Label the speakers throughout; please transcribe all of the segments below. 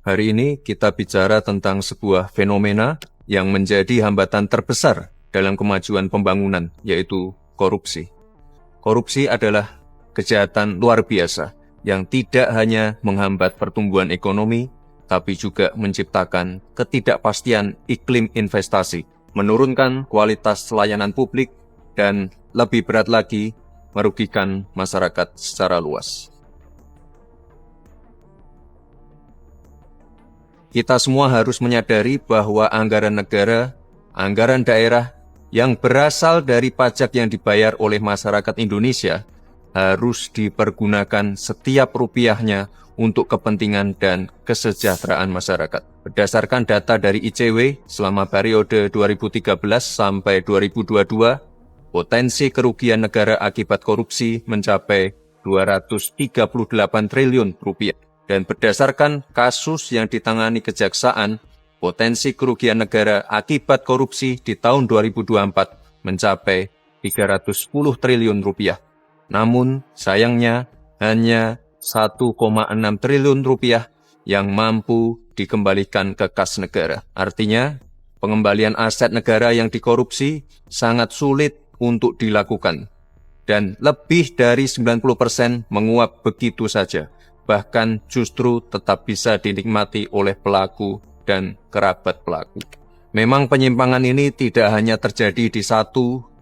Speaker 1: Hari ini kita bicara tentang sebuah fenomena yang menjadi hambatan terbesar dalam kemajuan pembangunan, yaitu korupsi. Korupsi adalah kejahatan luar biasa yang tidak hanya menghambat pertumbuhan ekonomi, tapi juga menciptakan ketidakpastian iklim investasi, menurunkan kualitas layanan publik, dan lebih berat lagi, merugikan masyarakat secara luas. Kita semua harus menyadari bahwa anggaran negara, anggaran daerah yang berasal dari pajak yang dibayar oleh masyarakat Indonesia harus dipergunakan setiap rupiahnya untuk kepentingan dan kesejahteraan masyarakat. Berdasarkan data dari ICW selama periode 2013 sampai 2022, potensi kerugian negara akibat korupsi mencapai 238 triliun rupiah. Dan berdasarkan kasus yang ditangani kejaksaan, potensi kerugian negara akibat korupsi di tahun 2024 mencapai 310 triliun rupiah. Namun, sayangnya hanya 1,6 triliun rupiah yang mampu dikembalikan ke kas negara. Artinya, pengembalian aset negara yang dikorupsi sangat sulit untuk dilakukan. Dan lebih dari 90% menguap begitu saja. Bahkan justru tetap bisa dinikmati oleh pelaku dan kerabat pelaku. Memang penyimpangan ini tidak hanya terjadi di 1, 2,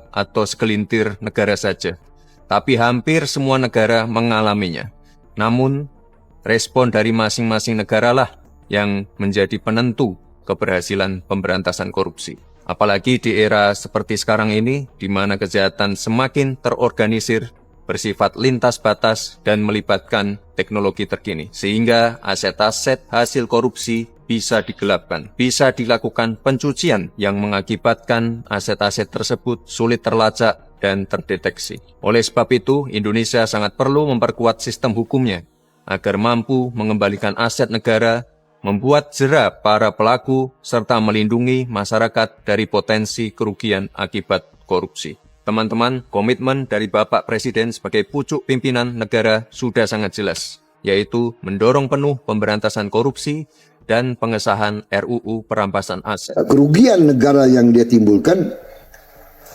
Speaker 1: atau segelintir negara saja, tapi hampir semua negara mengalaminya. Namun, respon dari masing-masing negara lah yang menjadi penentu keberhasilan pemberantasan korupsi. Apalagi di era seperti sekarang ini, di mana kejahatan semakin terorganisir, bersifat lintas batas, dan melibatkan teknologi terkini. Sehingga aset-aset hasil korupsi bisa digelapkan, bisa dilakukan pencucian yang mengakibatkan aset-aset tersebut sulit terlacak dan terdeteksi. Oleh sebab itu, Indonesia sangat perlu memperkuat sistem hukumnya agar mampu mengembalikan aset negara, membuat jera para pelaku, serta melindungi masyarakat dari potensi kerugian akibat korupsi. Teman-teman, komitmen dari Bapak Presiden sebagai pucuk pimpinan negara sudah sangat jelas, yaitu mendorong penuh pemberantasan korupsi dan pengesahan RUU perampasan aset.
Speaker 2: Kerugian negara yang dia timbulkan,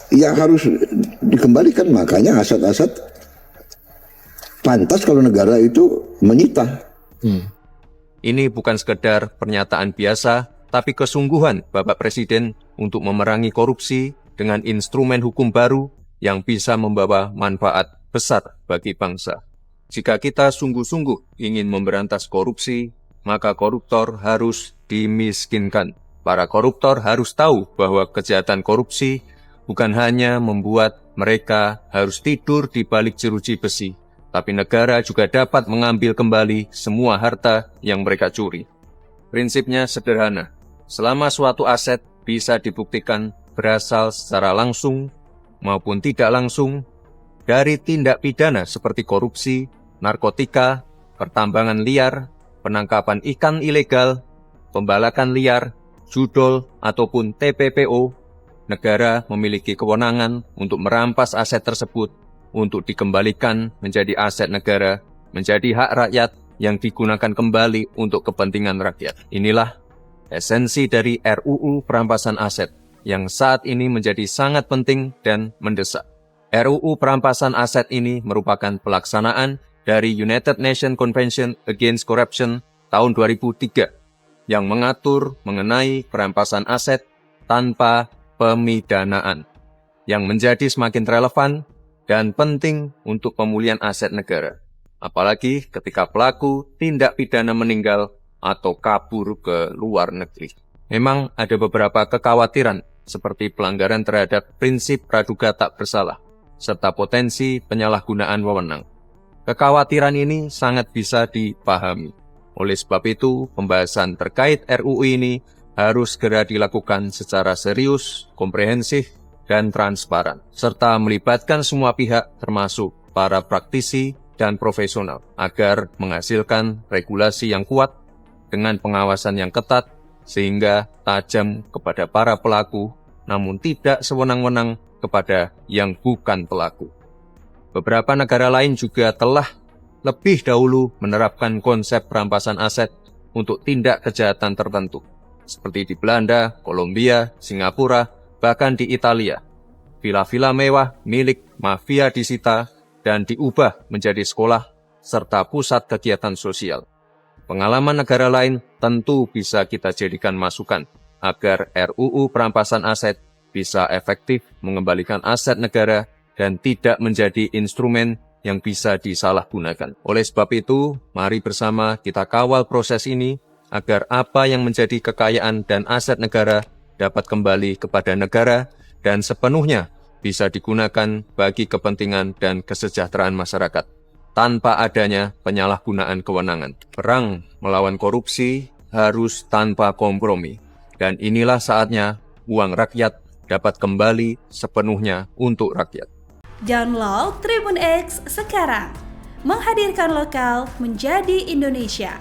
Speaker 2: ya harus dikembalikan. Makanya aset-aset pantas kalau negara itu menyita.
Speaker 1: Ini bukan sekedar pernyataan biasa, tapi kesungguhan Bapak Presiden untuk memerangi korupsi dengan instrumen hukum baru yang bisa membawa manfaat besar bagi bangsa. Jika kita sungguh-sungguh ingin memberantas korupsi, maka koruptor harus dimiskinkan. Para koruptor harus tahu bahwa kejahatan korupsi bukan hanya membuat mereka harus tidur di balik jeruji besi, tapi negara juga dapat mengambil kembali semua harta yang mereka curi. Prinsipnya sederhana, selama suatu aset bisa dibuktikan berasal secara langsung maupun tidak langsung dari tindak pidana seperti korupsi, narkotika, pertambangan liar, penangkapan ikan ilegal, pembalakan liar, judol, ataupun TPPO, negara memiliki kewenangan untuk merampas aset tersebut untuk dikembalikan menjadi aset negara, menjadi hak rakyat yang digunakan kembali untuk kepentingan rakyat. Inilah esensi dari RUU perampasan aset yang saat ini menjadi sangat penting dan mendesak. RUU perampasan aset ini merupakan pelaksanaan dari United Nations Convention Against Corruption tahun 2003 yang mengatur mengenai perampasan aset tanpa pemidanaan, yang menjadi semakin relevan dan penting untuk pemulihan aset negara. Apalagi ketika pelaku tindak pidana meninggal atau kabur ke luar negeri. Memang ada beberapa kekhawatiran seperti pelanggaran terhadap prinsip praduga tak bersalah, serta potensi penyalahgunaan wewenang. Kekhawatiran ini sangat bisa dipahami. Oleh sebab itu, pembahasan terkait RUU ini harus segera dilakukan secara serius, komprehensif, dan transparan, serta melibatkan semua pihak termasuk para praktisi dan profesional, agar menghasilkan regulasi yang kuat dengan pengawasan yang ketat, sehingga tajam kepada para pelaku, namun tidak sewenang-wenang kepada yang bukan pelaku. Beberapa negara lain juga telah lebih dahulu menerapkan konsep perampasan aset untuk tindak kejahatan tertentu, seperti di Belanda, Kolombia, Singapura, bahkan di Italia. Villa-villa mewah milik mafia disita dan diubah menjadi sekolah serta pusat kegiatan sosial. Pengalaman negara lain tentu bisa kita jadikan masukan agar RUU perampasan aset bisa efektif mengembalikan aset negara dan tidak menjadi instrumen yang bisa disalahgunakan. Oleh sebab itu, mari bersama kita kawal proses ini agar apa yang menjadi kekayaan dan aset negara dapat kembali kepada negara dan sepenuhnya bisa digunakan bagi kepentingan dan kesejahteraan masyarakat, tanpa adanya penyalahgunaan kewenangan. Perang melawan korupsi harus tanpa kompromi, dan inilah saatnya uang rakyat dapat kembali sepenuhnya untuk rakyat.
Speaker 3: Download Tribun X sekarang, menghadirkan lokal menjadi Indonesia.